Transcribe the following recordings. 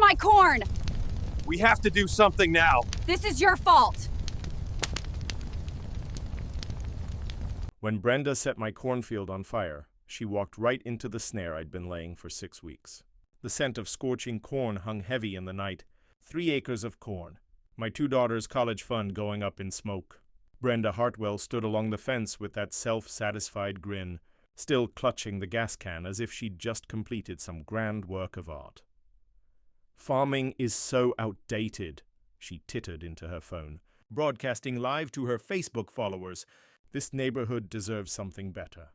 my corn! We have to do something now. This is your fault! When Brenda set my cornfield on fire, she walked right into the snare I'd been laying for 6 weeks. The scent of scorching corn hung heavy in the night. 3 acres of corn. My 2 daughters' college fund going up in smoke. Brenda Hartwell stood along the fence with that self-satisfied grin, still clutching the gas can as if she'd just completed some grand work of art. Farming is so outdated, she tittered into her phone, broadcasting live to her Facebook followers. This neighborhood deserves something better.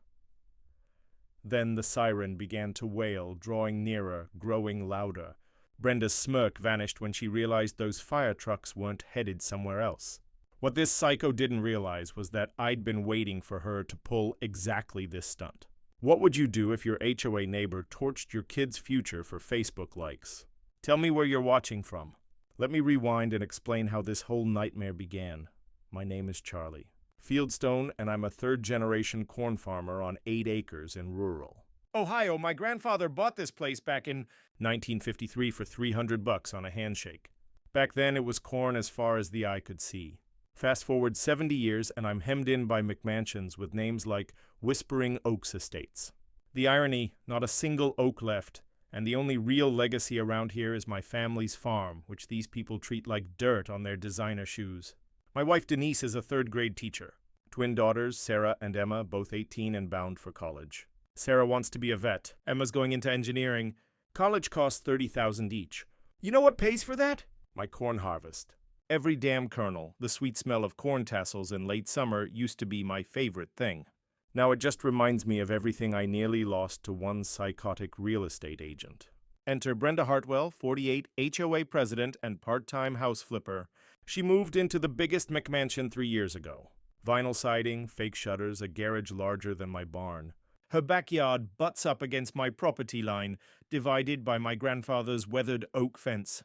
Then the siren began to wail, drawing nearer, growing louder. Brenda's smirk vanished when she realized those fire trucks weren't headed somewhere else. What this psycho didn't realize was that I'd been waiting for her to pull exactly this stunt. What would you do if your HOA neighbor torched your kid's future for Facebook likes? Tell me where you're watching from. Let me rewind and explain how this whole nightmare began. My name is Charlie Fieldstone, and I'm a 3rd-generation corn farmer on 8 acres in rural Ohio. My grandfather bought this place back in 1953 for $300 on a handshake. Back then, it was corn as far as the eye could see. Fast forward 70 years, and I'm hemmed in by McMansions with names like Whispering Oaks Estates. The irony, not a single oak left, and the only real legacy around here is my family's farm, which these people treat like dirt on their designer shoes. My wife Denise is a 3rd-grade teacher. Twin daughters, Sarah and Emma, both 18 and bound for college. Sarah wants to be a vet. Emma's going into engineering. College costs $30,000 each. You know what pays for that? My corn harvest. Every damn kernel, the sweet smell of corn tassels in late summer used to be my favorite thing. Now it just reminds me of everything I nearly lost to one psychotic real estate agent. Enter Brenda Hartwell, 48, HOA president and part-time house flipper. She moved into the biggest McMansion 3 years ago. Vinyl siding, fake shutters, a garage larger than my barn. Her backyard butts up against my property line, divided by my grandfather's weathered oak fence.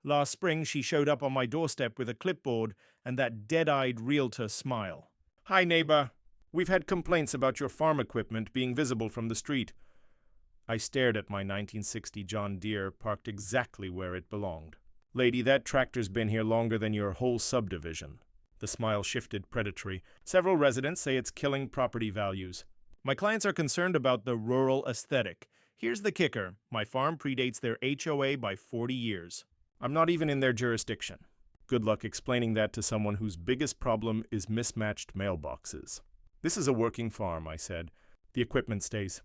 Last spring, she showed up on my doorstep with a clipboard and that dead-eyed realtor smile. Hi, neighbor. We've had complaints about your farm equipment being visible from the street. I stared at my 1960 John Deere parked exactly where it belonged. Lady, that tractor's been here longer than your whole subdivision. The smile shifted predatory. Several residents say it's killing property values. My clients are concerned about the rural aesthetic. Here's the kicker. My farm predates their HOA by 40 years. I'm not even in their jurisdiction. Good luck explaining that to someone whose biggest problem is mismatched mailboxes. This is a working farm, I said. The equipment stays.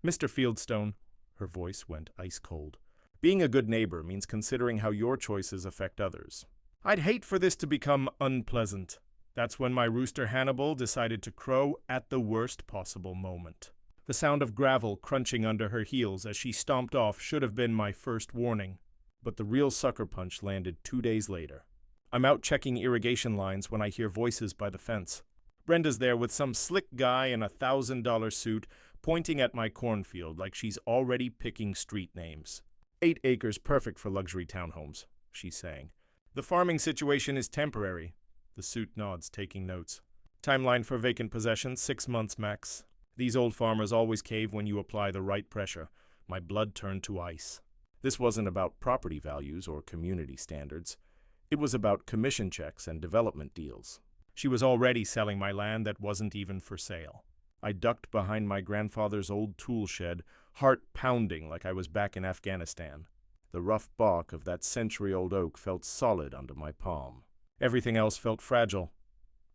Mr. Fieldstone, her voice went ice cold. Being a good neighbor means considering how your choices affect others. I'd hate for this to become unpleasant. That's when my rooster Hannibal decided to crow at the worst possible moment. The sound of gravel crunching under her heels as she stomped off should have been my first warning. But the real sucker punch landed 2 days later. I'm out checking irrigation lines when I hear voices by the fence. Brenda's there with some slick guy in a $1,000 suit pointing at my cornfield like she's already picking street names. 8 acres perfect for luxury townhomes, she's saying. The farming situation is temporary. The suit nods, taking notes. Timeline for vacant possession, 6 months max. These old farmers always cave when you apply the right pressure. My blood turned to ice. This wasn't about property values or community standards. It was about commission checks and development deals. She was already selling my land that wasn't even for sale. I ducked behind my grandfather's old tool shed, heart pounding like I was back in Afghanistan. The rough bark of that century-old oak felt solid under my palm. Everything else felt fragile.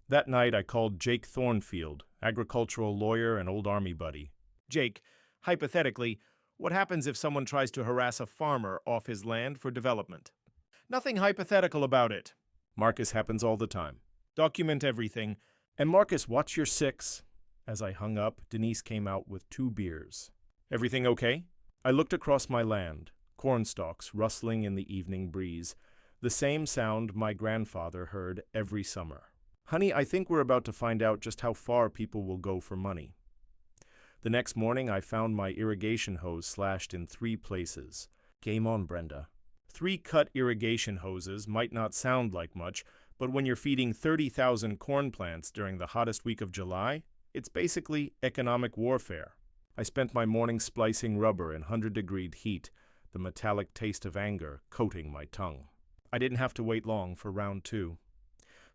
That night I called Jake Thornfield, agricultural lawyer and old army buddy. Jake, hypothetically, what happens if someone tries to harass a farmer off his land for development? Nothing hypothetical about it. Marcus, happens all the time. Document everything. And Marcus, watch your 6. As I hung up, Denise came out with 2 beers. Everything okay? I looked across my land, corn stalks rustling in the evening breeze, the same sound my grandfather heard every summer. Honey, I think we're about to find out just how far people will go for money. The next morning, I found my irrigation hose slashed in 3 places. Game on, Brenda. 3 cut irrigation hoses might not sound like much, but when you're feeding 30,000 corn plants during the hottest week of July, it's basically economic warfare. I spent my morning splicing rubber in 100-degree heat, the metallic taste of anger coating my tongue. I didn't have to wait long for round 2.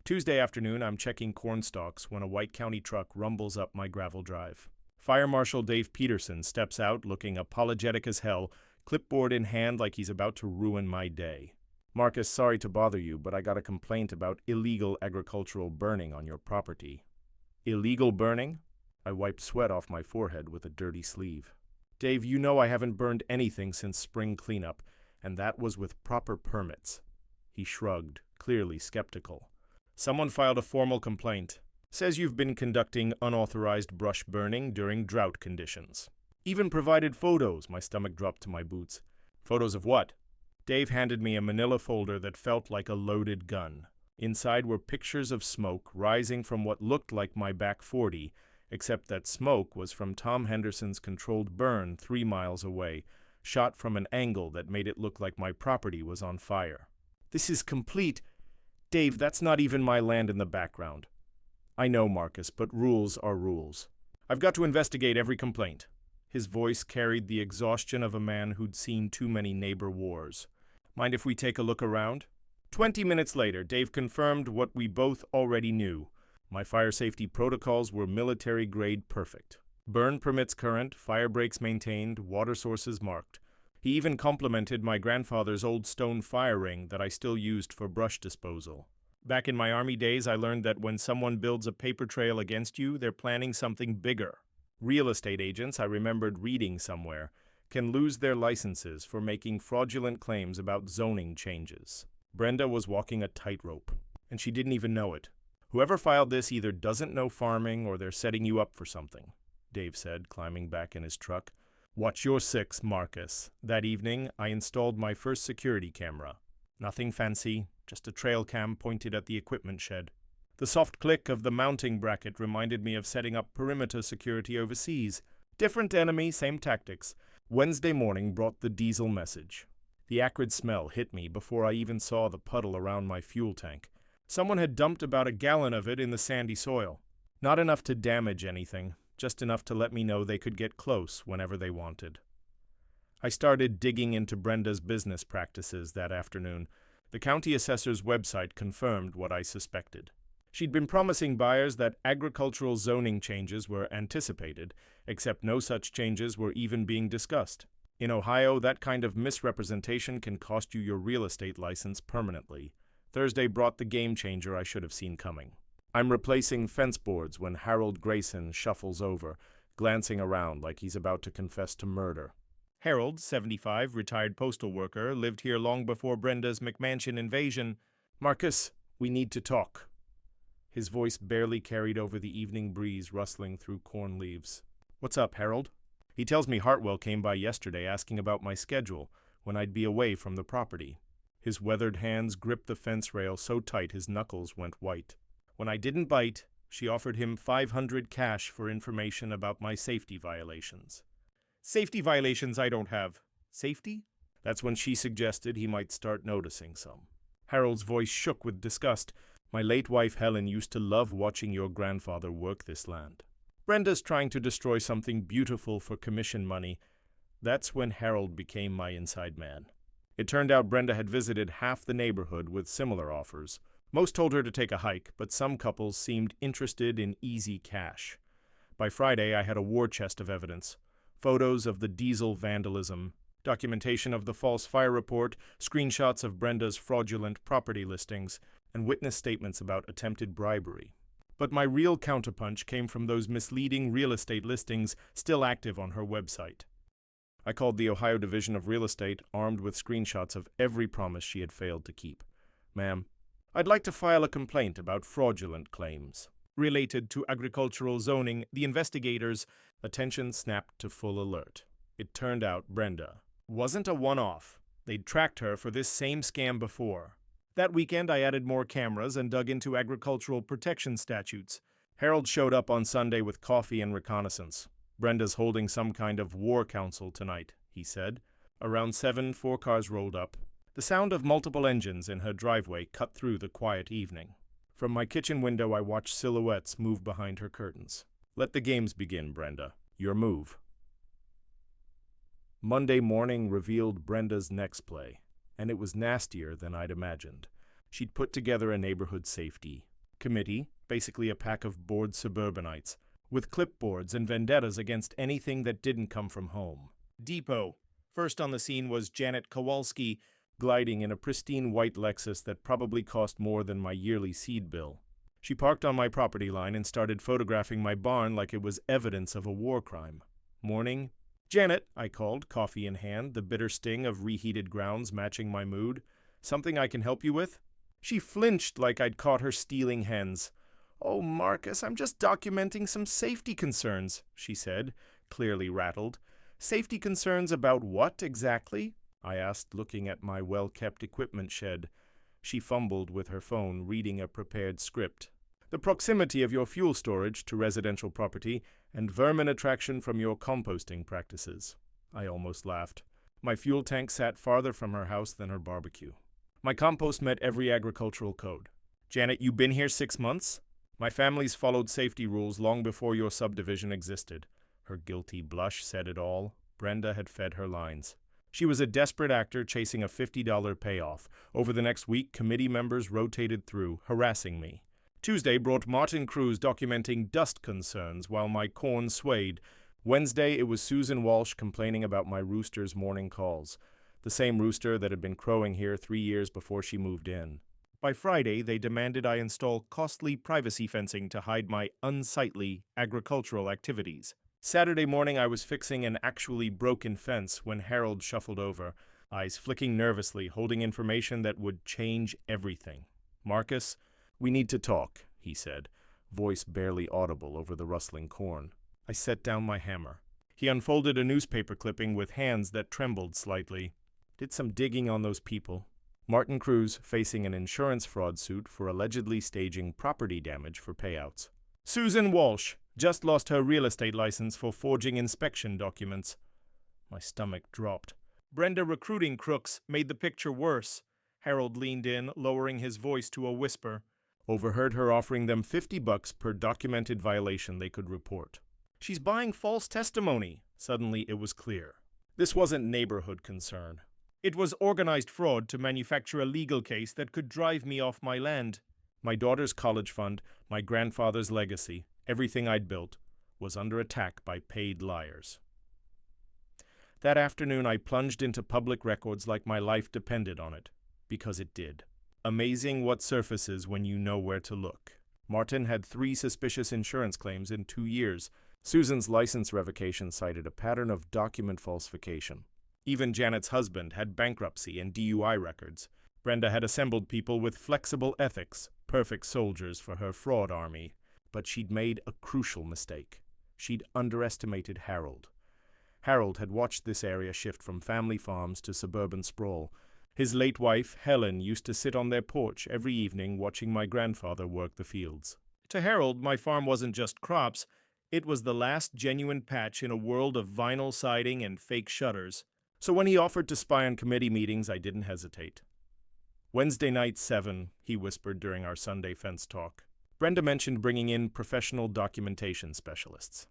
Tuesday afternoon, I'm checking corn stalks when a White County truck rumbles up my gravel drive. Fire Marshal Dave Peterson steps out looking apologetic as hell, clipboard in hand like he's about to ruin my day. "Marcus, sorry to bother you, but I got a complaint about illegal agricultural burning on your property." "Illegal burning?" I wiped sweat off my forehead with a dirty sleeve. "Dave, you know I haven't burned anything since spring cleanup, and that was with proper permits." He shrugged, clearly skeptical. "Someone filed a formal complaint. Says you've been conducting unauthorized brush burning during drought conditions. Even provided photos." My stomach dropped to my boots. "Photos of what?" Dave handed me a manila folder that felt like a loaded gun. Inside were pictures of smoke rising from what looked like my back 40, except that smoke was from Tom Henderson's controlled burn 3 miles away, shot from an angle that made it look like my property was on fire. "This is complete. Dave, that's not even my land in the background." "I know, Marcus, but rules are rules. I've got to investigate every complaint." His voice carried the exhaustion of a man who'd seen too many neighbor wars. "Mind if we take a look around?" 20 minutes later, Dave confirmed what we both already knew. My fire safety protocols were military-grade perfect. Burn permits current, fire breaks maintained, water sources marked. He even complimented my grandfather's old stone fire ring that I still used for brush disposal. Back in my Army days, I learned that when someone builds a paper trail against you, they're planning something bigger. Real estate agents, I remembered reading somewhere, can lose their licenses for making fraudulent claims about zoning changes. Brenda was walking a tightrope, and she didn't even know it. "Whoever filed this either doesn't know farming or they're setting you up for something," Dave said, climbing back in his truck. "Watch your 6, Marcus." That evening, I installed my first security camera. Nothing fancy, just a trail cam pointed at the equipment shed. The soft click of the mounting bracket reminded me of setting up perimeter security overseas. Different enemy, same tactics. Wednesday morning brought the diesel message. The acrid smell hit me before I even saw the puddle around my fuel tank. Someone had dumped about a gallon of it in the sandy soil. Not enough to damage anything, just enough to let me know they could get close whenever they wanted. I started digging into Brenda's business practices that afternoon. The county assessor's website confirmed what I suspected. She'd been promising buyers that agricultural zoning changes were anticipated, except no such changes were even being discussed. In Ohio, that kind of misrepresentation can cost you your real estate license permanently. Thursday brought the game changer I should have seen coming. I'm replacing fence boards when Harold Grayson shuffles over, glancing around like he's about to confess to murder. Harold, 75, retired postal worker, lived here long before Brenda's McMansion invasion. "Marcus, we need to talk." His voice barely carried over the evening breeze rustling through corn leaves. "What's up, Harold?" "He tells me Hartwell came by yesterday asking about my schedule, when I'd be away from the property." His weathered hands gripped the fence rail so tight his knuckles went white. "When I didn't bite, she offered him $500 cash for information about my safety violations." "Safety violations I don't have." "Safety?" That's when she suggested he might start noticing some. Harold's voice shook with disgust. "My late wife Helen used to love watching your grandfather work this land. Brenda's trying to destroy something beautiful for commission money." That's when Harold became my inside man. It turned out Brenda had visited half the neighborhood with similar offers. Most told her to take a hike, but some couples seemed interested in easy cash. By Friday, I had a war chest of evidence. Photos of the diesel vandalism, documentation of the false fire report, screenshots of Brenda's fraudulent property listings, and witness statements about attempted bribery. But my real counterpunch came from those misleading real estate listings still active on her website. I called the Ohio Division of Real Estate, armed with screenshots of every promise she had failed to keep. "Ma'am, I'd like to file a complaint about fraudulent claims." Related to agricultural zoning, the investigators' attention snapped to full alert. It turned out Brenda wasn't a one-off. They'd tracked her for this same scam before. That weekend, I added more cameras and dug into agricultural protection statutes. Harold showed up on Sunday with coffee and reconnaissance. "Brenda's holding some kind of war council tonight," he said. Around 7, 4 cars rolled up. The sound of multiple engines in her driveway cut through the quiet evening. From my kitchen window, I watched silhouettes move behind her curtains. "Let the games begin, Brenda. Your move." Monday morning revealed Brenda's next play, and it was nastier than I'd imagined. She'd put together a neighborhood safety committee, basically a pack of bored suburbanites, with clipboards and vendettas against anything that didn't come from home. Depot. First on the scene was Janet Kowalski, gliding in a pristine white Lexus that probably cost more than my yearly seed bill. She parked on my property line and started photographing my barn like it was evidence of a war crime. Morning. "Janet," I called, coffee in hand, the bitter sting of reheated grounds matching my mood. "Something I can help you with?" She flinched like I'd caught her stealing hens. "Oh, Marcus, I'm just documenting some safety concerns," she said, clearly rattled. "Safety concerns about what exactly?" I asked, looking at my well-kept equipment shed. She fumbled with her phone, reading a prepared script. "The proximity of your fuel storage to residential property and vermin attraction from your composting practices." I almost laughed. My fuel tank sat farther from her house than her barbecue. "My compost met every agricultural code." "Janet, you been here 6 months?" "My family's followed safety rules long before your subdivision existed." Her guilty blush said it all. Brenda had fed her lines. She was a desperate actor chasing a $50 payoff. Over the next week, committee members rotated through, harassing me. Tuesday brought Martin Cruz documenting dust concerns while my corn swayed. Wednesday, it was Susan Walsh complaining about my rooster's morning calls. The same rooster that had been crowing here 3 years before she moved in. By Friday, they demanded I install costly privacy fencing to hide my unsightly agricultural activities. Saturday morning, I was fixing an actually broken fence when Harold shuffled over, eyes flicking nervously, holding information that would change everything. "Marcus, we need to talk," he said, voice barely audible over the rustling corn. I set down my hammer. He unfolded a newspaper clipping with hands that trembled slightly. "Did some digging on those people. Martin Cruz facing an insurance fraud suit for allegedly staging property damage for payouts. Susan Walsh just lost her real estate license for forging inspection documents." My stomach dropped. "Brenda recruiting crooks made the picture worse." Harold leaned in, lowering his voice to a whisper. "Overheard her offering them $50 per documented violation they could report." "She's buying false testimony." Suddenly it was clear. This wasn't neighborhood concern. It was organized fraud to manufacture a legal case that could drive me off my land. My daughter's college fund, my grandfather's legacy, everything I'd built, was under attack by paid liars. That afternoon I plunged into public records like my life depended on it, because it did. Amazing what surfaces when you know where to look. Martin had 3 suspicious insurance claims in 2 years. Susan's license revocation cited a pattern of document falsification. Even Janet's husband had bankruptcy and DUI records. Brenda had assembled people with flexible ethics, perfect soldiers for her fraud army. But she'd made a crucial mistake. She'd underestimated Harold. Harold had watched this area shift from family farms to suburban sprawl. His late wife, Helen, used to sit on their porch every evening watching my grandfather work the fields. To Harold, my farm wasn't just crops. It was the last genuine patch in a world of vinyl siding and fake shutters. So when he offered to spy on committee meetings, I didn't hesitate. "Wednesday night, 7, he whispered during our Sunday fence talk. Brenda mentioned bringing in professional documentation specialists.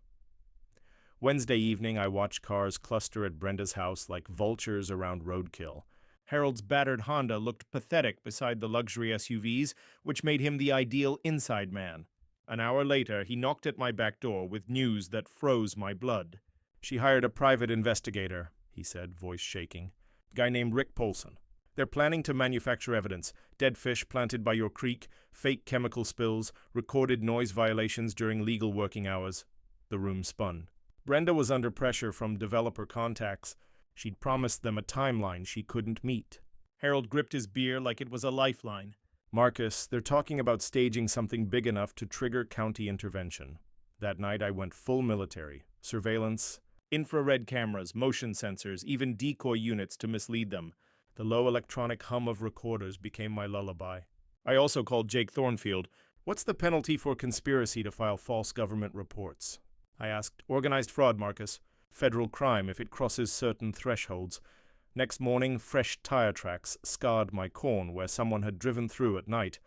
Wednesday evening, I watched cars cluster at Brenda's house like vultures around roadkill. Harold's battered Honda looked pathetic beside the luxury SUVs, which made him the ideal inside man. An hour later, he knocked at my back door with news that froze my blood. "She hired a private investigator," he said, voice shaking. "Guy named Rick Polson. They're planning to manufacture evidence. Dead fish planted by your creek, fake chemical spills, recorded noise violations during legal working hours." The room spun. Brenda was under pressure from developer contacts. She'd promised them a timeline she couldn't meet. Harold gripped his beer like it was a lifeline. "Marcus, they're talking about staging something big enough to trigger county intervention." That night I went full military. Surveillance, infrared cameras, motion sensors, even decoy units to mislead them. The low electronic hum of recorders became my lullaby. I also called Jake Thornfield. "What's the penalty for conspiracy to file false government reports?" I asked. "Organized fraud, Marcus. Federal crime if it crosses certain thresholds." Next morning, fresh tire tracks scarred my corn where someone had driven through at night.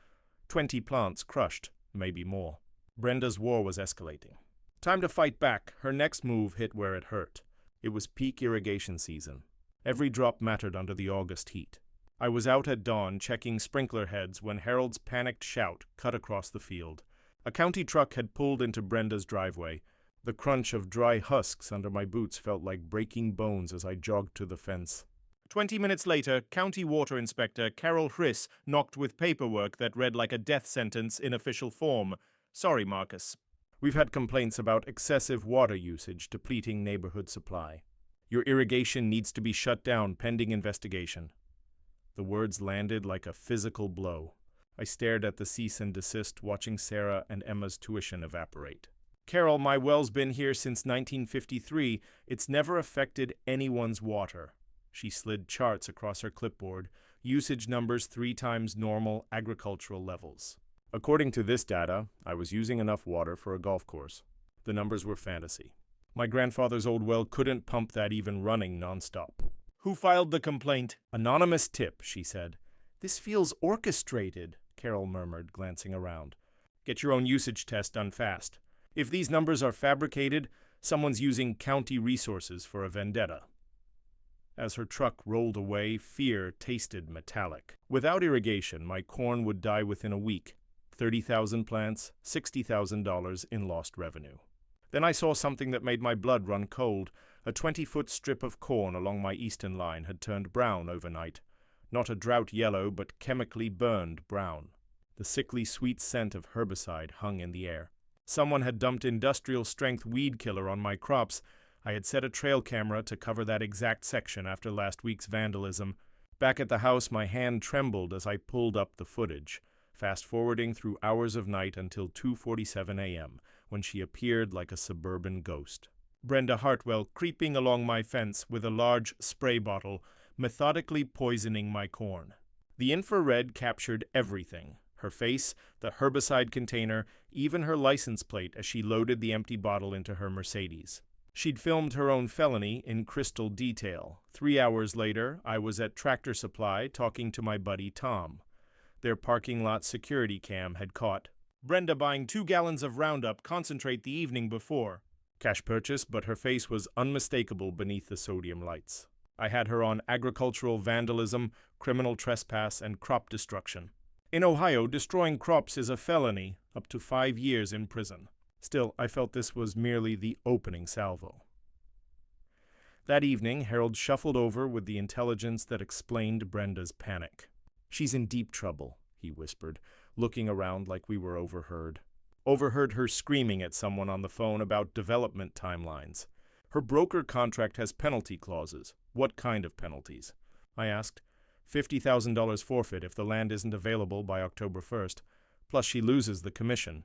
20 plants crushed, maybe more. Brenda's war was escalating. Time to fight back. Her next move hit where it hurt. It was peak irrigation season. Every drop mattered under the August heat. I was out at dawn checking sprinkler heads when Harold's panicked shout cut across the field. A county truck had pulled into Brenda's driveway. The crunch of dry husks under my boots felt like breaking bones as I jogged to the fence. 20 minutes later, County Water Inspector Carol Hriss knocked with paperwork that read like a death sentence in official form. Sorry, Marcus. We've had complaints about excessive water usage depleting neighborhood supply. Your irrigation needs to be shut down pending investigation. The words landed like a physical blow. I stared at the cease and desist, watching Sarah and Emma's tuition evaporate. Carol, my well's been here since 1953. It's never affected anyone's water. She slid charts across her clipboard, usage numbers 3 times normal agricultural levels. According to this data, I was using enough water for a golf course. The numbers were fantasy. My grandfather's old well couldn't pump that even running nonstop. Who filed the complaint? Anonymous tip, she said. This feels orchestrated, Carol murmured, glancing around. Get your own usage test done fast. If these numbers are fabricated, someone's using county resources for a vendetta. As her truck rolled away, fear tasted metallic. Without irrigation, my corn would die within a week. 30,000 plants, $60,000 in lost revenue. Then I saw something that made my blood run cold. A 20-foot strip of corn along my eastern line had turned brown overnight. Not a drought yellow, but chemically burned brown. The sickly sweet scent of herbicide hung in the air. Someone had dumped industrial-strength weed killer on my crops. I had set a trail camera to cover that exact section after last week's vandalism. Back at the house, my hand trembled as I pulled up the footage, fast-forwarding through hours of night until 2:47 a.m., when she appeared like a suburban ghost. Brenda Hartwell creeping along my fence with a large spray bottle, methodically poisoning my corn. The infrared captured everything. Her face, the herbicide container, even her license plate as she loaded the empty bottle into her Mercedes. She'd filmed her own felony in crystal detail. 3 hours later, I was at Tractor Supply talking to my buddy Tom. Their parking lot security cam had caught Brenda buying 2 gallons of Roundup concentrate the evening before. Cash purchase, but her face was unmistakable beneath the sodium lights. I had her on agricultural vandalism, criminal trespass, and crop destruction. In Ohio, destroying crops is a felony, up to 5 years in prison. Still, I felt this was merely the opening salvo. That evening, Harold shuffled over with the intelligence that explained Brenda's panic. She's in deep trouble, he whispered, looking around like we were overheard. Overheard her screaming at someone on the phone about development timelines. Her broker contract has penalty clauses. What kind of penalties? I asked. $50,000 forfeit if the land isn't available by October 1st, plus she loses the commission.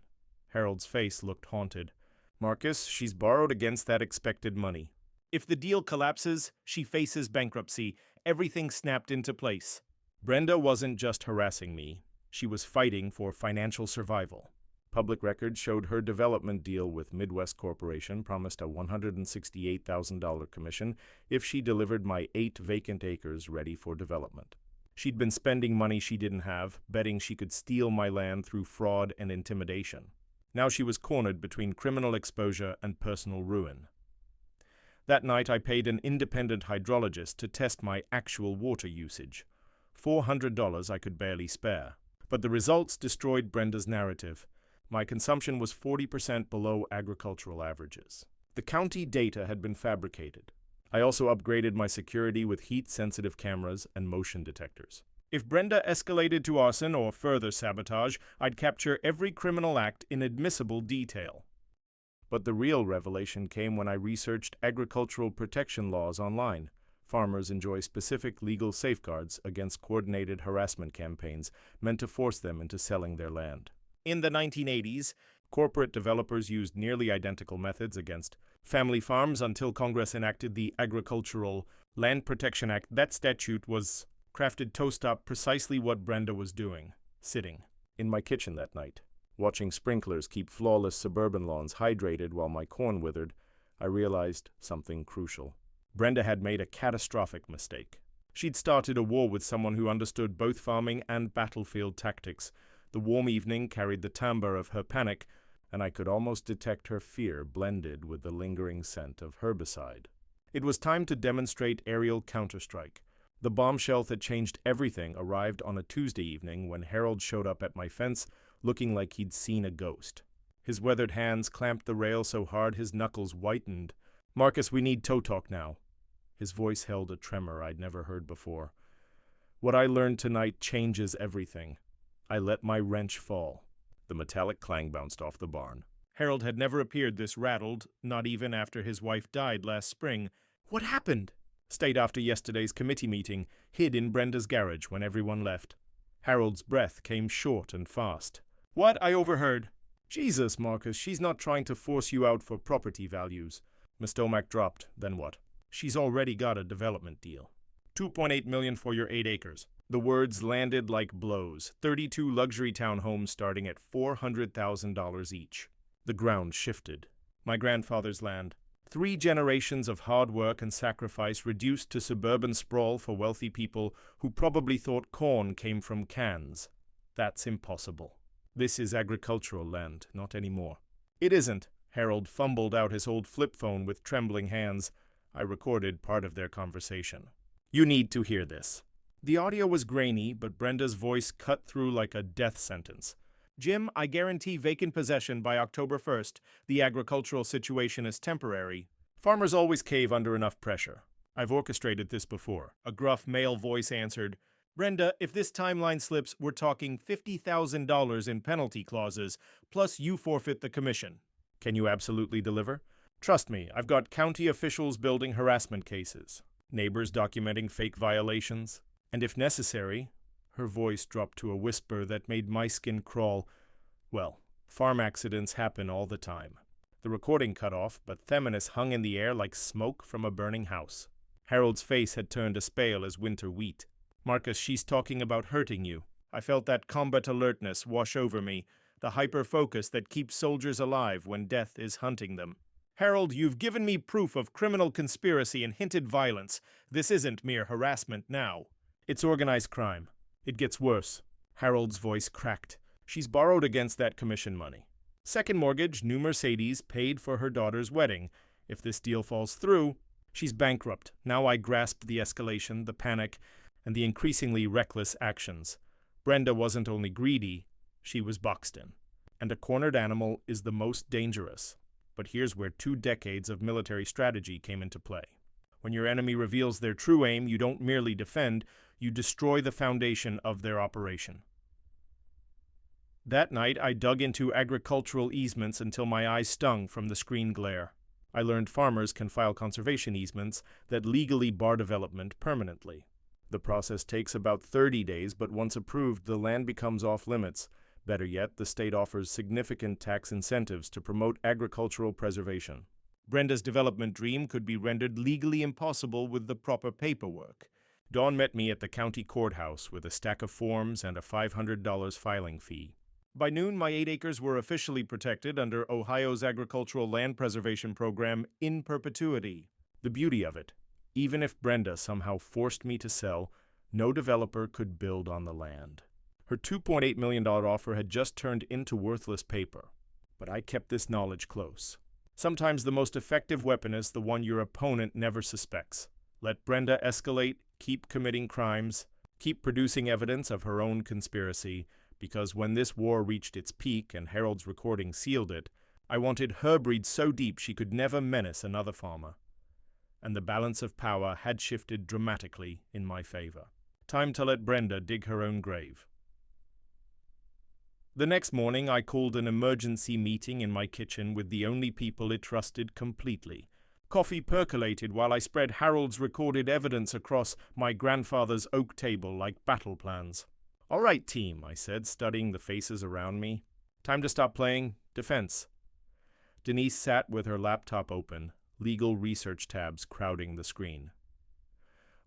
Harold's face looked haunted. Marcus, she's borrowed against that expected money. If the deal collapses, she faces bankruptcy. Everything snapped into place. Brenda wasn't just harassing me. She was fighting for financial survival. Public records showed her development deal with Midwest Corporation promised a $168,000 commission if she delivered my 8 vacant acres ready for development. She'd been spending money she didn't have, betting she could steal my land through fraud and intimidation. Now she was cornered between criminal exposure and personal ruin. That night I paid an independent hydrologist to test my actual water usage. $400 I could barely spare. But the results destroyed Brenda's narrative. My consumption was 40% below agricultural averages. The county data had been fabricated. I also upgraded my security with heat-sensitive cameras and motion detectors. If Brenda escalated to arson or further sabotage, I'd capture every criminal act in admissible detail. But the real revelation came when I researched agricultural protection laws online. Farmers enjoy specific legal safeguards against coordinated harassment campaigns meant to force them into selling their land. In the 1980s, corporate developers used nearly identical methods against family farms until Congress enacted the Agricultural Land Protection Act. That statute was crafted to stop precisely what Brenda was doing, sitting in my kitchen that night. Watching sprinklers keep flawless suburban lawns hydrated while my corn withered, I realized something crucial. Brenda had made a catastrophic mistake. She'd started a war with someone who understood both farming and battlefield tactics. The warm evening carried the timbre of her panic, and I could almost detect her fear blended with the lingering scent of herbicide. It was time to demonstrate aerial counterstrike. The bombshell that changed everything arrived on a Tuesday evening when Harold showed up at my fence looking like he'd seen a ghost. His weathered hands clamped the rail so hard his knuckles whitened. "Marcus, we need toe talk now." His voice held a tremor I'd never heard before. "What I learned tonight changes everything." I let my wrench fall. The metallic clang bounced off the barn. Harold had never appeared this rattled, not even after his wife died last spring. "What happened?" "Stayed after yesterday's committee meeting, hid in Brenda's garage when everyone left." Harold's breath came short and fast. "What? I overheard." "Jesus, Marcus, she's not trying to force you out for property values." Mistomac dropped. "Then what?" "She's already got a development deal. 2.8 million for your 8 acres. The words landed like blows. 32 luxury townhomes starting at $400,000 each. The ground shifted. My grandfather's land. 3 generations of hard work and sacrifice reduced to suburban sprawl for wealthy people who probably thought corn came from cans. That's impossible. This is agricultural land, not anymore. "It isn't." Harold fumbled out his old flip phone with trembling hands. I recorded part of their conversation. "You need to hear this." The audio was grainy, but Brenda's voice cut through like a death sentence. "Jim, I guarantee vacant possession by October 1st. The agricultural situation is temporary. Farmers always cave under enough pressure. I've orchestrated this before." A gruff male voice answered, "Brenda, if this timeline slips, we're talking $50,000 in penalty clauses, plus you forfeit the commission." "Can you absolutely deliver?" "Trust me, I've got county officials building harassment cases, neighbors documenting fake violations, and if necessary," her voice dropped to a whisper that made my skin crawl, "well, farm accidents happen all the time." The recording cut off, but Theminus hung in the air like smoke from a burning house. Harold's face had turned as pale as winter wheat. "Marcus, she's talking about hurting you. I felt that combat alertness wash over me, the hyper-focus that keeps soldiers alive when death is hunting them. Harold, you've given me proof of criminal conspiracy and hinted violence. This isn't mere harassment now. It's organized crime. It gets worse." Harold's voice cracked. "She's borrowed against that commission money. Second mortgage, new Mercedes, paid for her daughter's wedding. If this deal falls through, she's bankrupt." Now I grasped the escalation, the panic, and the increasingly reckless actions. Brenda wasn't only greedy, she was boxed in. And a cornered animal is the most dangerous. But here's where 2 decades of military strategy came into play. When your enemy reveals their true aim, you don't merely defend, you destroy the foundation of their operation. That night, I dug into agricultural easements until my eyes stung from the screen glare. I learned farmers can file conservation easements that legally bar development permanently. The process takes about 30 days, but once approved, the land becomes off limits. Better yet, the state offers significant tax incentives to promote agricultural preservation. Brenda's development dream could be rendered legally impossible with the proper paperwork. Dawn met me at the county courthouse with a stack of forms and a $500 filing fee. By noon, my 8 acres were officially protected under Ohio's agricultural land preservation program in perpetuity. The beauty of it, even if Brenda somehow forced me to sell, no developer could build on the land. Her $2.8 million offer had just turned into worthless paper. But I kept this knowledge close. Sometimes the most effective weapon is the one your opponent never suspects. Let Brenda escalate, keep committing crimes, keep producing evidence of her own conspiracy, because when this war reached its peak and Harold's recording sealed it, I wanted her breed so deep she could never menace another farmer. And the balance of power had shifted dramatically in my favor. Time to let Brenda dig her own grave. The next morning, I called an emergency meeting in my kitchen with the only people it trusted completely. Coffee percolated while I spread Harold's recorded evidence across my grandfather's oak table like battle plans. "All right, team," I said, studying the faces around me. "Time to stop playing defense." Denise sat with her laptop open, legal research tabs crowding the screen.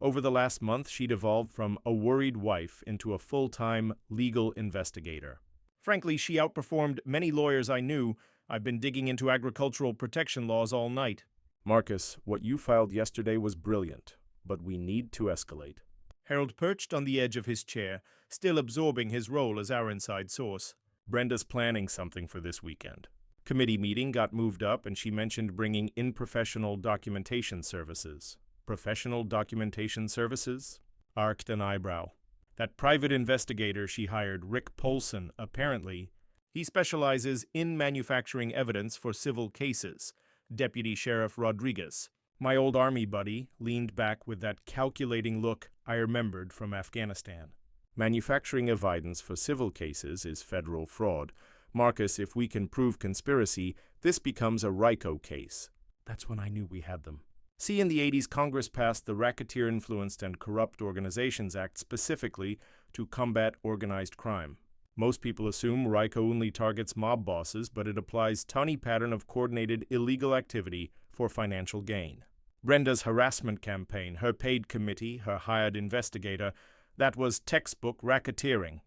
Over the last month, she'd evolved from a worried wife into a full-time legal investigator. Frankly, she outperformed many lawyers I knew. I've been digging into agricultural protection laws all night. "Marcus, what you filed yesterday was brilliant, but we need to escalate." Harold perched on the edge of his chair, still absorbing his role as our inside source. "Brenda's planning something for this weekend. Committee meeting got moved up and she mentioned bringing in professional documentation services. Professional documentation services? Arched an eyebrow. That private investigator she hired, Rick Polson, apparently, he specializes in manufacturing evidence for civil cases. Deputy Sheriff Rodriguez, my old army buddy, leaned back with that calculating look I remembered from Afghanistan. Manufacturing evidence for civil cases is federal fraud. Marcus, if we can prove conspiracy, this becomes a RICO case. That's when I knew we had them. See, in the 80s, Congress passed the Racketeer-Influenced and Corrupt Organizations Act specifically to combat organized crime. Most people assume RICO only targets mob bosses, but it applies tiny pattern of coordinated illegal activity for financial gain. Brenda's harassment campaign, her paid committee, her hired investigator, that was textbook racketeering.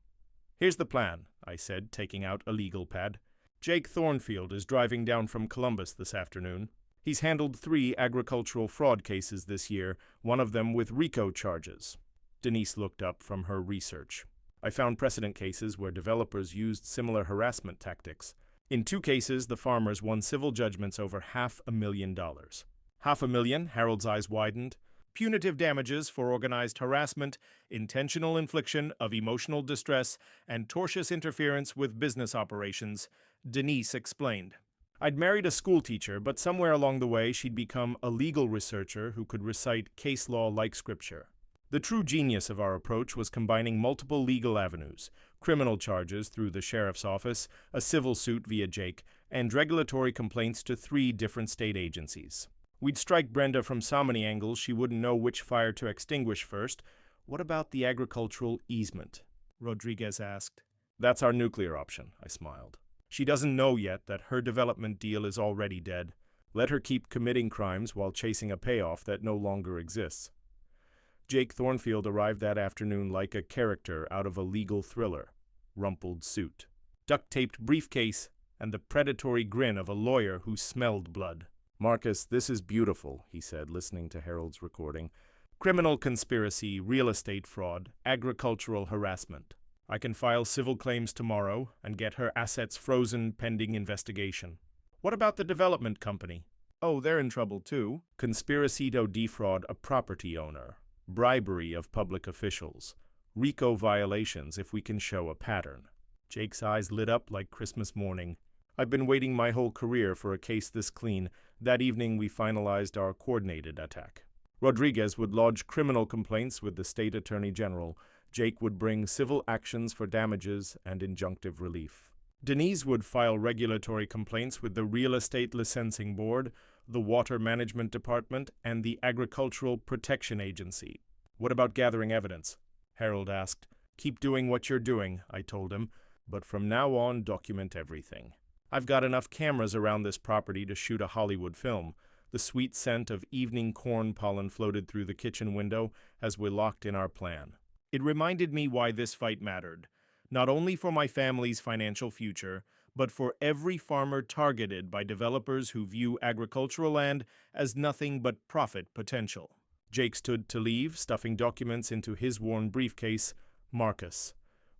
Here's the plan, I said, taking out a legal pad. Jake Thornfield is driving down from Columbus this afternoon. He's handled 3 agricultural fraud cases this year, one of them with RICO charges. Denise looked up from her research. I found precedent cases where developers used similar harassment tactics. In 2 cases, the farmers won civil judgments over $500,000. $500,000, Harold's eyes widened. Punitive damages for organized harassment, intentional infliction of emotional distress, and tortious interference with business operations, Denise explained. I'd married a schoolteacher, but somewhere along the way she'd become a legal researcher who could recite case law like scripture. The true genius of our approach was combining multiple legal avenues, criminal charges through the sheriff's office, a civil suit via Jake, and regulatory complaints to 3 different state agencies. We'd strike Brenda from so many angles she wouldn't know which fire to extinguish first. What about the agricultural easement? Rodriguez asked. That's our nuclear option, I smiled. She doesn't know yet that her development deal is already dead. Let her keep committing crimes while chasing a payoff that no longer exists. Jake Thornfield arrived that afternoon like a character out of a legal thriller. Rumpled suit, duct-taped briefcase, and the predatory grin of a lawyer who smelled blood. Marcus, this is beautiful, he said, listening to Harold's recording. Criminal conspiracy, real estate fraud, agricultural harassment. I can file civil claims tomorrow and get her assets frozen pending investigation. What about the development company? Oh, they're in trouble too. Conspiracy to defraud a property owner. Bribery of public officials. RICO violations if we can show a pattern. Jake's eyes lit up like Christmas morning. I've been waiting my whole career for a case this clean. That evening we finalized our coordinated attack. Rodriguez would lodge criminal complaints with the state attorney general. Jake would bring civil actions for damages and injunctive relief. Denise would file regulatory complaints with the Real Estate Licensing Board, the Water Management Department, and the Agricultural Protection Agency. What about gathering evidence? Harold asked. Keep doing what you're doing, I told him, but from now on document everything. I've got enough cameras around this property to shoot a Hollywood film. The sweet scent of evening corn pollen floated through the kitchen window as we locked in our plan. It reminded me why this fight mattered, not only for my family's financial future, but for every farmer targeted by developers who view agricultural land as nothing but profit potential. Jake stood to leave, stuffing documents into his worn briefcase. Marcus.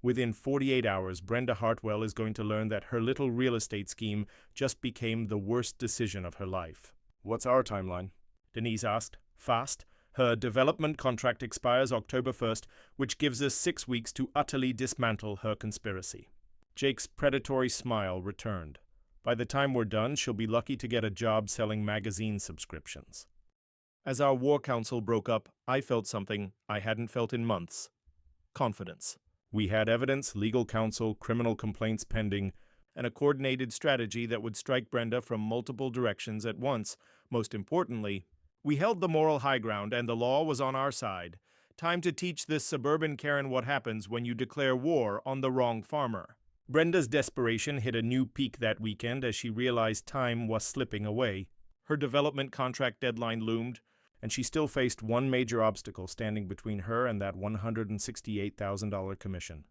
Within 48 hours, Brenda Hartwell is going to learn that her little real estate scheme just became the worst decision of her life. What's our timeline? Denise asked. Fast. Her development contract expires October 1st, which gives us 6 weeks to utterly dismantle her conspiracy. Jake's predatory smile returned. By the time we're done, she'll be lucky to get a job selling magazine subscriptions. As our war council broke up, I felt something I hadn't felt in months. Confidence. We had evidence, legal counsel, criminal complaints pending, and a coordinated strategy that would strike Brenda from multiple directions at once. Most importantly, we held the moral high ground and the law was on our side. Time to teach this suburban Karen what happens when you declare war on the wrong farmer. Brenda's desperation hit a new peak that weekend as she realized time was slipping away. Her development contract deadline loomed, and she still faced one major obstacle standing between her and that $168,000 commission.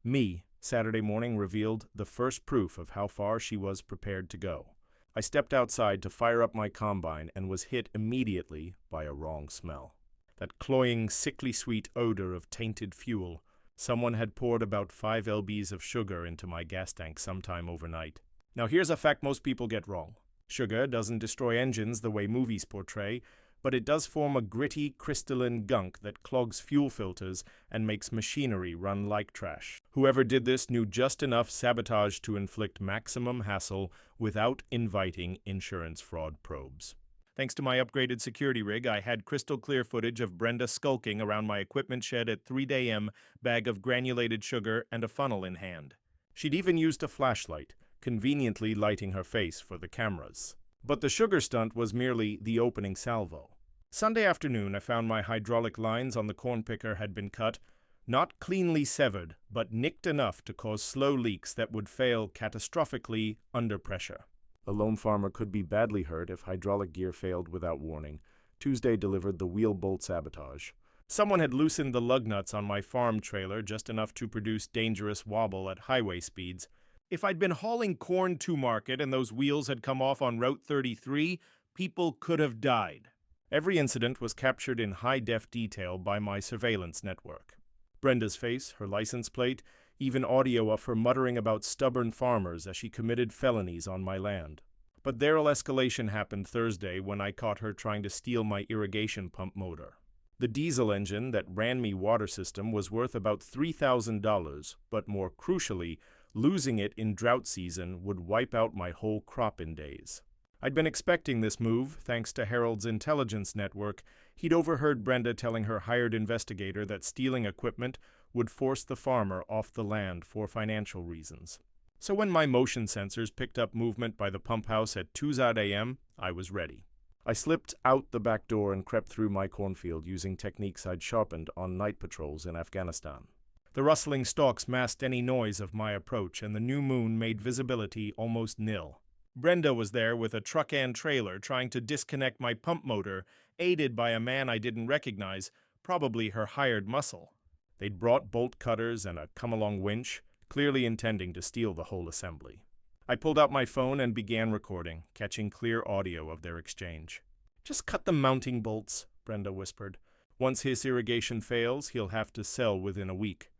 Me, Saturday morning, revealed the first proof of how far she was prepared to go. I stepped outside to fire up my combine and was hit immediately by a wrong smell. That cloying, sickly sweet odor of tainted fuel. Someone had poured about 5 lbs of sugar into my gas tank sometime overnight. Now here's a fact most people get wrong. Sugar doesn't destroy engines the way movies portray, but it does form a gritty, crystalline gunk that clogs fuel filters and makes machinery run like trash. Whoever did this knew just enough sabotage to inflict maximum hassle without inviting insurance fraud probes. Thanks to my upgraded security rig, I had crystal clear footage of Brenda skulking around my equipment shed at 3 a.m., bag of granulated sugar, and a funnel in hand. She'd even used a flashlight, conveniently lighting her face for the cameras. But the sugar stunt was merely the opening salvo. Sunday afternoon, I found my hydraulic lines on the corn picker had been cut, not cleanly severed, but nicked enough to cause slow leaks that would fail catastrophically under pressure. A lone farmer could be badly hurt if hydraulic gear failed without warning. Tuesday delivered the wheel bolt sabotage. Someone had loosened the lug nuts on my farm trailer just enough to produce dangerous wobble at highway speeds. If I'd been hauling corn to market and those wheels had come off on Route 33, people could have died. Every incident was captured in high-def detail by my surveillance network. Brenda's face, her license plate, even audio of her muttering about stubborn farmers as she committed felonies on my land. But their escalation happened Thursday when I caught her trying to steal my irrigation pump motor. The diesel engine that ran me water system was worth about $3,000, but more crucially, losing it in drought season would wipe out my whole crop in days. I'd been expecting this move, thanks to Harold's intelligence network. He'd overheard Brenda telling her hired investigator that stealing equipment would force the farmer off the land for financial reasons. So when my motion sensors picked up movement by the pump house at 2 a.m., I was ready. I slipped out the back door and crept through my cornfield using techniques I'd sharpened on night patrols in Afghanistan. The rustling stalks masked any noise of my approach, and the new moon made visibility almost nil. Brenda was there with a truck and trailer trying to disconnect my pump motor, aided by a man I didn't recognize, probably her hired muscle. They'd brought bolt cutters and a come-along winch, clearly intending to steal the whole assembly. I pulled out my phone and began recording, catching clear audio of their exchange. "Just cut the mounting bolts," Brenda whispered. "Once his irrigation fails, he'll have to sell within a week."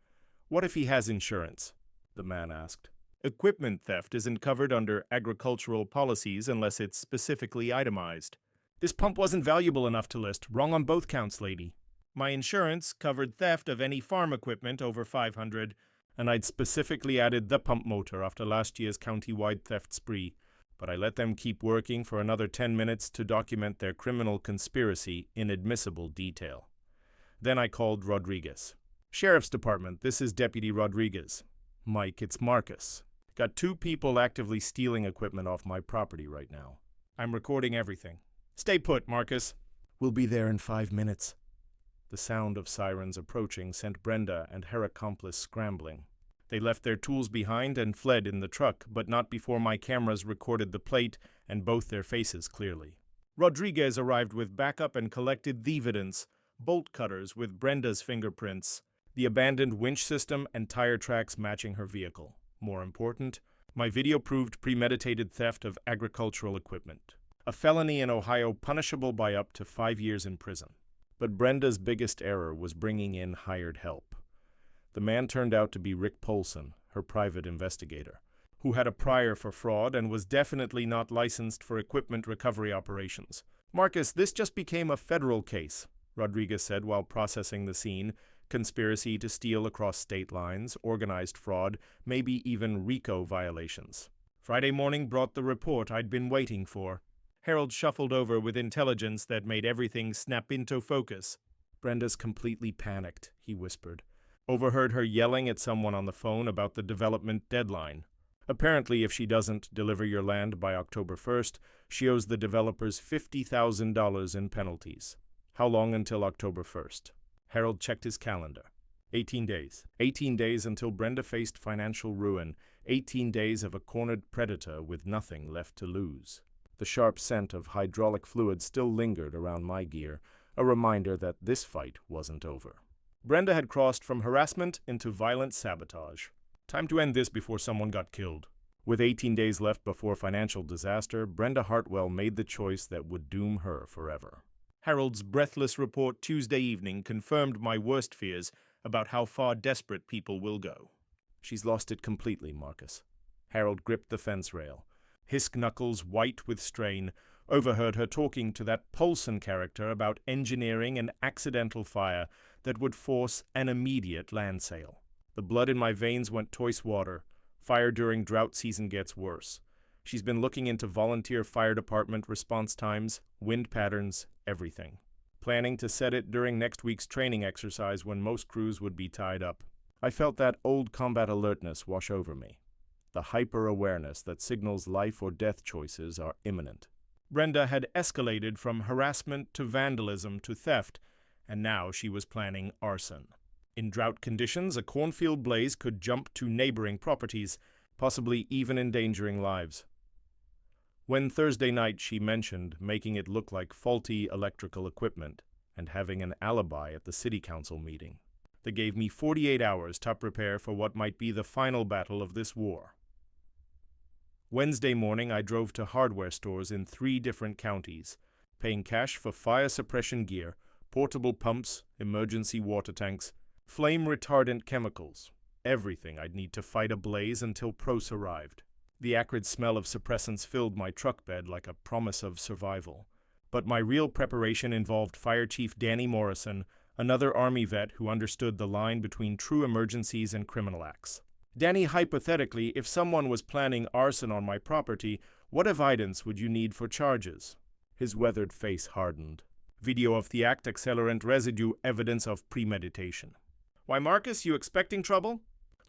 "What if he has insurance?" the man asked. "Equipment theft isn't covered under agricultural policies unless it's specifically itemized." "This pump wasn't valuable enough to list. Wrong on both counts, lady." "My insurance covered theft of any farm equipment over $500, and I'd specifically added the pump motor after last year's county-wide theft spree, but I let them keep working for another 10 minutes to document their criminal conspiracy in admissible detail. Then I called Rodriguez. "Sheriff's Department, this is Deputy Rodriguez." "Mike, it's Marcus. Got 2 people actively stealing equipment off my property right now. I'm recording everything." "Stay put, Marcus." "We'll be there in 5 minutes." The sound of sirens approaching sent Brenda and her accomplice scrambling. They left their tools behind and fled in the truck, but not before my cameras recorded the plate and both their faces clearly. Rodriguez arrived with backup and collected the evidence: bolt cutters with Brenda's fingerprints, the abandoned winch system, and tire tracks matching her vehicle. More important, my video proved premeditated theft of agricultural equipment. A felony in Ohio punishable by up to 5 years in prison. But Brenda's biggest error was bringing in hired help. The man turned out to be Rick Polson, her private investigator, who had a prior for fraud and was definitely not licensed for equipment recovery operations. "Marcus, this just became a federal case," Rodriguez said while processing the scene. "Conspiracy to steal across state lines, organized fraud, maybe even RICO violations." Friday morning brought the report I'd been waiting for. Harold shuffled over with intelligence that made everything snap into focus. "Brenda's completely panicked," he whispered. "Overheard her yelling at someone on the phone about the development deadline. Apparently, if she doesn't deliver your land by October 1st, she owes the developers $50,000 in penalties. How long until October 1st? Harold checked his calendar. 18 days. 18 days until Brenda faced financial ruin. 18 days of a cornered predator with nothing left to lose. The sharp scent of hydraulic fluid still lingered around my gear, a reminder that this fight wasn't over. Brenda had crossed from harassment into violent sabotage. Time to end this before someone got killed. With 18 days left before financial disaster, Brenda Hartwell made the choice that would doom her forever. Harold's breathless report Tuesday evening confirmed my worst fears about how far desperate people will go. "She's lost it completely, Marcus." Harold gripped the fence rail, his knuckles white with strain, overheard her talking to that Polson character about engineering an accidental fire that would force an immediate land sale. The blood in my veins went twice water. Fire during drought season gets worse. She's been looking into volunteer fire department response times, wind patterns, everything. Planning to set it during next week's training exercise when most crews would be tied up. I felt that old combat alertness wash over me. The hyper-awareness that signals life or death choices are imminent. Brenda had escalated from harassment to vandalism to theft, and now she was planning arson. In drought conditions, a cornfield blaze could jump to neighboring properties, possibly even endangering lives. When Thursday night she mentioned making it look like faulty electrical equipment and having an alibi at the city council meeting, they gave me 48 hours to prepare for what might be the final battle of this war. Wednesday morning I drove to hardware stores in 3 different counties, paying cash for fire suppression gear, portable pumps, emergency water tanks, flame-retardant chemicals, everything I'd need to fight a blaze until pros arrived. The acrid smell of suppressants filled my truck bed like a promise of survival. But my real preparation involved Fire Chief Danny Morrison, another Army vet who understood the line between true emergencies and criminal acts. Danny, hypothetically, if someone was planning arson on my property, what evidence would you need for charges? His weathered face hardened. Video of the act, accelerant residue, evidence of premeditation. Why, Marcus, you expecting trouble?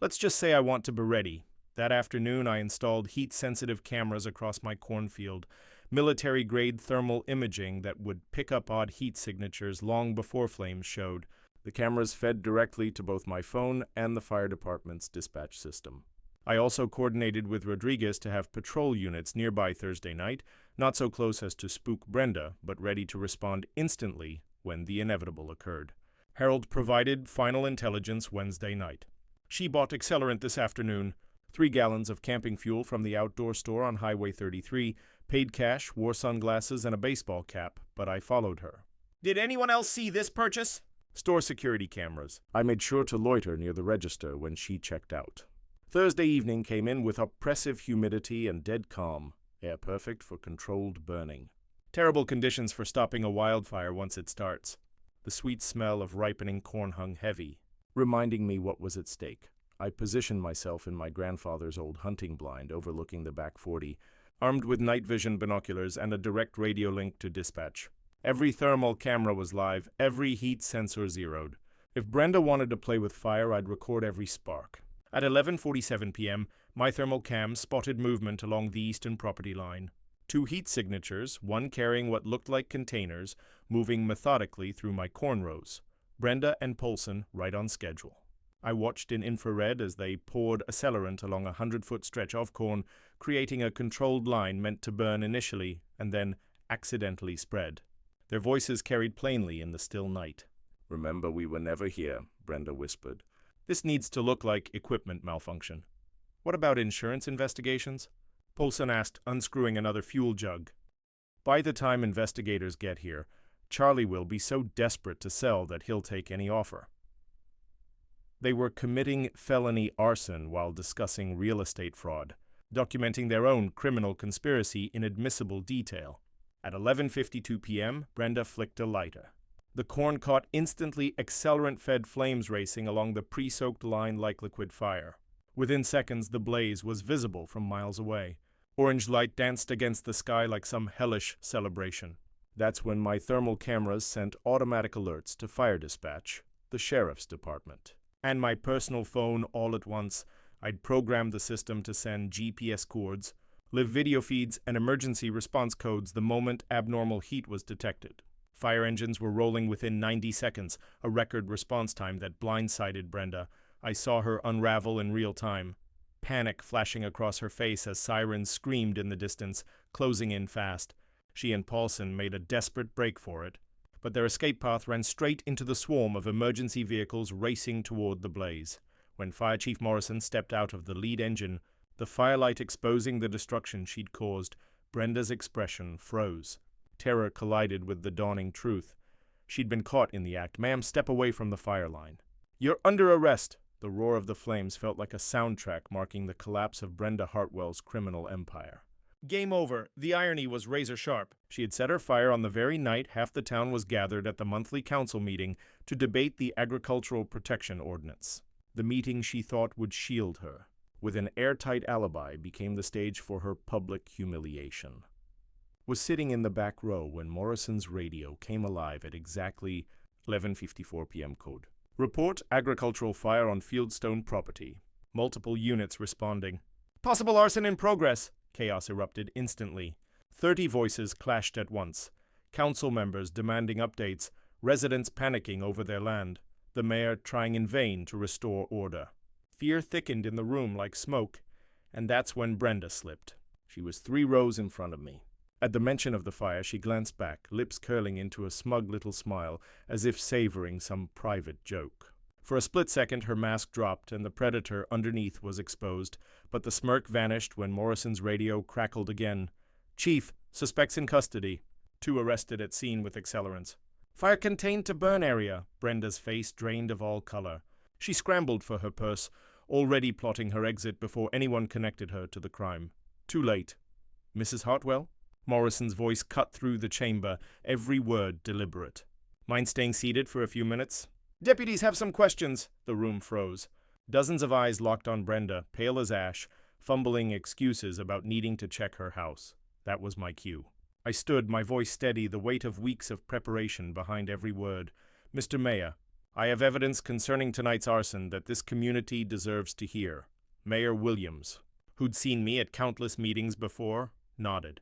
Let's just say I want to be ready. That afternoon I installed heat-sensitive cameras across my cornfield, military-grade thermal imaging that would pick up odd heat signatures long before flames showed. The cameras fed directly to both my phone and the fire department's dispatch system. I also coordinated with Rodriguez to have patrol units nearby Thursday night, not so close as to spook Brenda, but ready to respond instantly when the inevitable occurred. Harold provided final intelligence Wednesday night. She bought accelerant this afternoon, 3 gallons of camping fuel from the outdoor store on Highway 33, paid cash, wore sunglasses, and a baseball cap, but I followed her. Did anyone else see this purchase? Store security cameras. I made sure to loiter near the register when she checked out. Thursday evening came in with oppressive humidity and dead calm, air perfect for controlled burning. Terrible conditions for stopping a wildfire once it starts. The sweet smell of ripening corn hung heavy, reminding me what was at stake. I positioned myself in my grandfather's old hunting blind overlooking the back 40, armed with night vision binoculars and a direct radio link to dispatch. Every thermal camera was live, every heat sensor zeroed. If Brenda wanted to play with fire, I'd record every spark. At 11:47 p.m., my thermal cam spotted movement along the eastern property line. 2 heat signatures, one carrying what looked like containers, moving methodically through my corn rows. Brenda and Polson right on schedule. I watched in infrared as they poured accelerant along a 100-foot stretch of corn, creating a controlled line meant to burn initially and then accidentally spread. Their voices carried plainly in the still night. "Remember, we were never here," Brenda whispered. "This needs to look like equipment malfunction." "What about insurance investigations?" Polson asked, unscrewing another fuel jug. "By the time investigators get here, Charlie will be so desperate to sell that he'll take any offer." They were committing felony arson while discussing real estate fraud, documenting their own criminal conspiracy in admissible detail. At 11:52 p.m., Brenda flicked a lighter. The corn caught instantly accelerant-fed flames racing along the pre-soaked line like liquid fire. Within seconds, the blaze was visible from miles away. Orange light danced against the sky like some hellish celebration. That's when my thermal cameras sent automatic alerts to fire dispatch, the sheriff's department, and my personal phone all at once. I'd programmed the system to send GPS cords, live video feeds, and emergency response codes the moment abnormal heat was detected. Fire engines were rolling within 90 seconds, a record response time that blindsided Brenda. I saw her unravel in real time, panic flashing across her face as sirens screamed in the distance, closing in fast. She and Paulson made a desperate break for it, but their escape path ran straight into the swarm of emergency vehicles racing toward the blaze. When Fire Chief Morrison stepped out of the lead engine, the firelight exposing the destruction she'd caused, Brenda's expression froze. Terror collided with the dawning truth. She'd been caught in the act. "Ma'am, step away from the fire line." "You're under arrest," The roar of the flames felt like a soundtrack marking the collapse of Brenda Hartwell's criminal empire. Game over. The irony was razor sharp. She had set her fire on the very night half the town was gathered at the monthly council meeting to debate the Agricultural Protection Ordinance. The meeting she thought would shield her, with an airtight alibi, became the stage for her public humiliation. Was sitting in the back row when Morrison's radio came alive at exactly 11:54 p.m. code. Report agricultural fire on Fieldstone property. Multiple units responding. Possible arson in progress. Chaos erupted instantly. 30 voices clashed at once. Council members demanding updates, residents panicking over their land, the mayor trying in vain to restore order. Fear thickened in the room like smoke, and that's when Brenda slipped. She was 3 rows in front of me. At the mention of the fire, she glanced back, lips curling into a smug little smile, as if savoring some private joke. For a split second, her mask dropped, and the predator underneath was exposed, but the smirk vanished when Morrison's radio crackled again. Chief, suspects in custody. 2 arrested at scene with accelerants. Fire contained to burn area. Brenda's face drained of all color. She scrambled for her purse, already plotting her exit before anyone connected her to the crime. Too late. Mrs. Hartwell? Morrison's voice cut through the chamber, every word deliberate. Mind staying seated for a few minutes? Deputies have some questions. The room froze. Dozens of eyes locked on Brenda, pale as ash, fumbling excuses about needing to check her house. That was my cue. I stood, my voice steady, the weight of weeks of preparation behind every word. Mr. Mayor, I have evidence concerning tonight's arson that this community deserves to hear. Mayor Williams, who'd seen me at countless meetings before, nodded.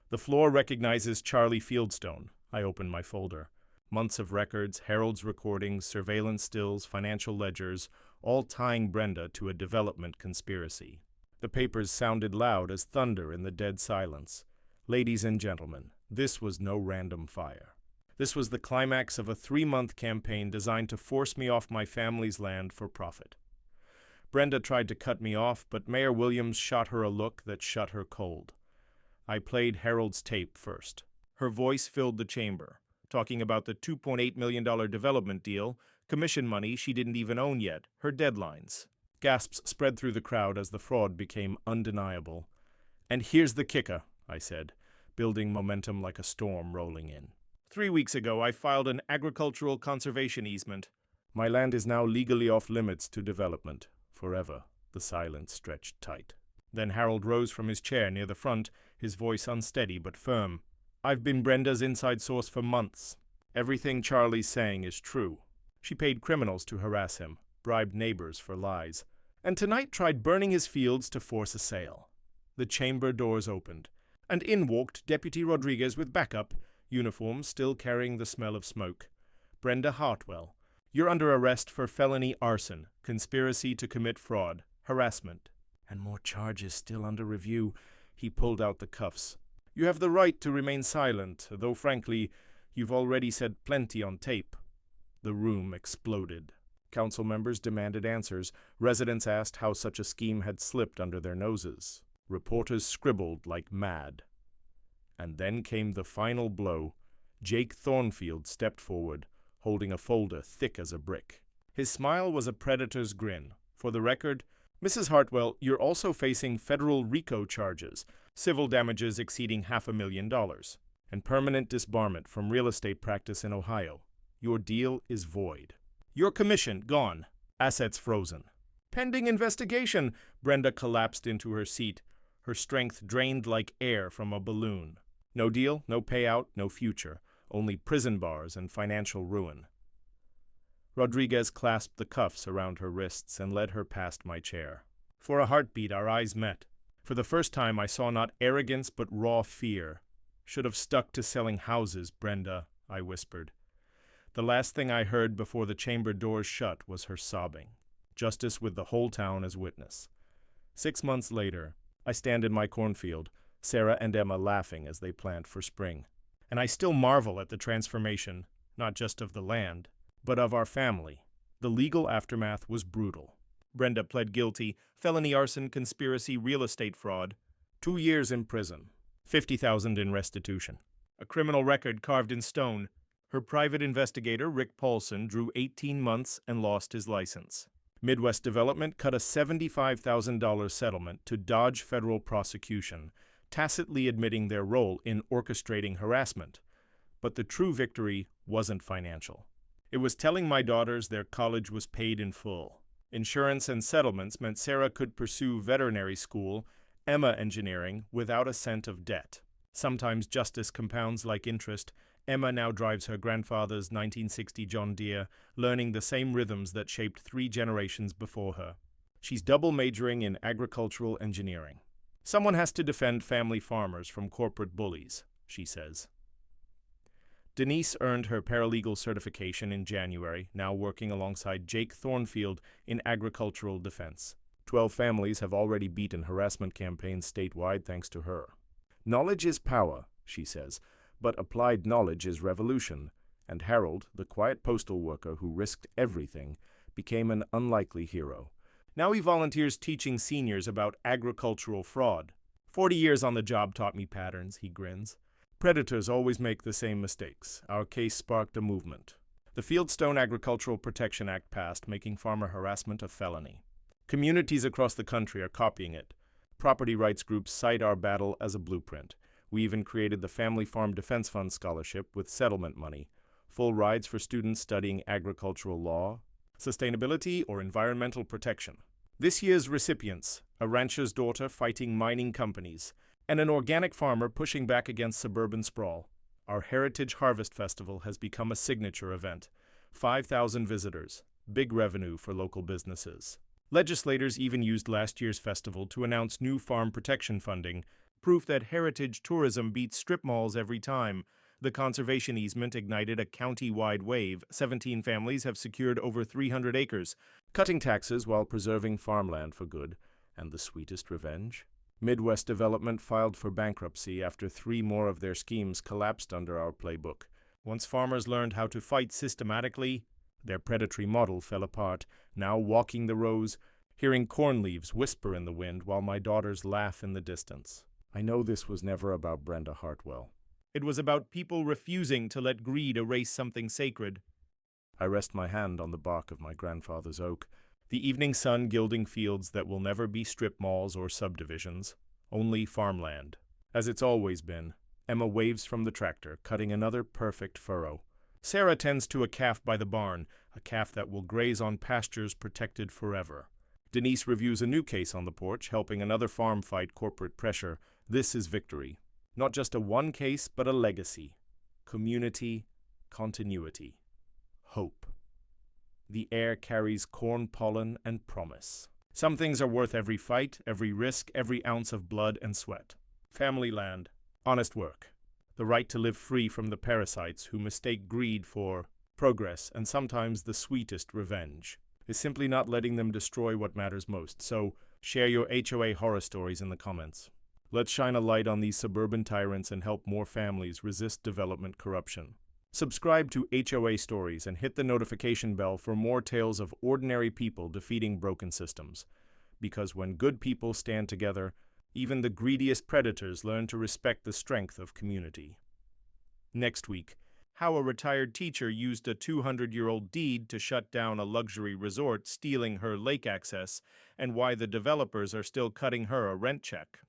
The floor recognizes Charlie Fieldstone. I opened my folder. Months of records, Harold's recordings, surveillance stills, financial ledgers, all tying Brenda to a development conspiracy. The papers sounded loud as thunder in the dead silence. Ladies and gentlemen, this was no random fire. This was the climax of a 3-month campaign designed to force me off my family's land for profit. Brenda tried to cut me off, but Mayor Williams shot her a look that shut her cold. I played Harold's tape first. Her voice filled the chamber, talking about the $2.8 million development deal, commission money she didn't even own yet, her deadlines. Gasps spread through the crowd as the fraud became undeniable. And here's the kicker, I said, building momentum like a storm rolling in. 3 weeks ago, I filed an agricultural conservation easement. My land is now legally off limits to development. Forever. The silence stretched tight. Then Harold rose from his chair near the front, his voice unsteady but firm. I've been Brenda's inside source for months. Everything Charlie's saying is true. She paid criminals to harass him, bribed neighbors for lies, and tonight tried burning his fields to force a sale. The chamber doors opened, and in walked Deputy Rodriguez with backup, uniform still carrying the smell of smoke. Brenda Hartwell, you're under arrest for felony arson, conspiracy to commit fraud, harassment, and more charges still under review. He pulled out the cuffs. You have the right to remain silent, though frankly, you've already said plenty on tape. The room exploded. Council members demanded answers. Residents asked how such a scheme had slipped under their noses. Reporters scribbled like mad. And then came the final blow. Jake Thornfield stepped forward, holding a folder thick as a brick. His smile was a predator's grin. For the record, Mrs. Hartwell, you're also facing federal RICO charges, civil damages exceeding $500,000, and permanent disbarment from real estate practice in Ohio. Your deal is void. Your commission gone. Assets frozen. Pending investigation. Brenda collapsed into her seat, her strength drained like air from a balloon. No deal, no payout, no future. Only prison bars and financial ruin. Rodriguez clasped the cuffs around her wrists and led her past my chair. For a heartbeat, our eyes met. For the first time, I saw not arrogance but raw fear. Should have stuck to selling houses, Brenda, I whispered. The last thing I heard before the chamber doors shut was her sobbing. Justice with the whole town as witness. 6 months later, I stand in my cornfield, Sarah and Emma laughing as they plant for spring. And I still marvel at the transformation, not just of the land, but of our family. The legal aftermath was brutal. Brenda pled guilty, felony arson, conspiracy, real estate fraud. 2 years in prison. $50,000 in restitution. A criminal record carved in stone. Her private investigator, Rick Paulson, drew 18 months and lost his license. Midwest Development cut a $75,000 settlement to dodge federal prosecution, tacitly admitting their role in orchestrating harassment. But the true victory wasn't financial. It was telling my daughters their college was paid in full. Insurance and settlements meant Sarah could pursue veterinary school, Emma engineering, without a cent of debt. Sometimes justice compounds like interest. Emma now drives her grandfather's 1960 John Deere, learning the same rhythms that shaped 3 generations before her. She's double majoring in agricultural engineering. Someone has to defend family farmers from corporate bullies, she says. Denise earned her paralegal certification in January, now working alongside Jake Thornfield in agricultural defense. 12 families have already beaten harassment campaigns statewide thanks to her. Knowledge is power, she says, but applied knowledge is revolution, and Harold, the quiet postal worker who risked everything, became an unlikely hero. Now he volunteers teaching seniors about agricultural fraud. 40 years on the job taught me patterns, he grins. Predators always make the same mistakes. Our case sparked a movement. The Fieldstone Agricultural Protection Act passed, making farmer harassment a felony. Communities across the country are copying it. Property rights groups cite our battle as a blueprint. We even created the Family Farm Defense Fund Scholarship with settlement money, full rides for students studying agricultural law, sustainability, or environmental protection. This year's recipients, a rancher's daughter fighting mining companies, and an organic farmer pushing back against suburban sprawl. Our Heritage Harvest Festival has become a signature event. 5,000 visitors, big revenue for local businesses. Legislators even used last year's festival to announce new farm protection funding, proof that heritage tourism beats strip malls every time. The conservation easement ignited a county-wide wave. 17 families have secured over 300 acres, cutting taxes while preserving farmland for good. And the sweetest revenge? Midwest Development filed for bankruptcy after 3 more of their schemes collapsed under our playbook. Once farmers learned how to fight systematically, their predatory model fell apart. Now walking the rows, hearing corn leaves whisper in the wind while my daughters laugh in the distance. I know this was never about Brenda Hartwell. It was about people refusing to let greed erase something sacred. I rest my hand on the bark of my grandfather's oak. The evening sun gilding fields that will never be strip malls or subdivisions, only farmland. As it's always been, Emma waves from the tractor, cutting another perfect furrow. Sarah tends to a calf by the barn, a calf that will graze on pastures protected forever. Denise reviews a new case on the porch, helping another farm fight corporate pressure. This is victory. Not just a one case, but a legacy. Community, continuity, hope. The air carries corn pollen and promise. Some things are worth every fight, every risk, every ounce of blood and sweat. Family land, honest work, the right to live free from the parasites who mistake greed for progress and sometimes the sweetest revenge, is simply not letting them destroy what matters most. So, share your HOA horror stories in the comments. Let's shine a light on these suburban tyrants and help more families resist development corruption. Subscribe to HOA Stories and hit the notification bell for more tales of ordinary people defeating broken systems. Because when good people stand together, even the greediest predators learn to respect the strength of community. Next week, how a retired teacher used a 200-year-old deed to shut down a luxury resort, stealing her lake access, and why the developers are still cutting her a rent check.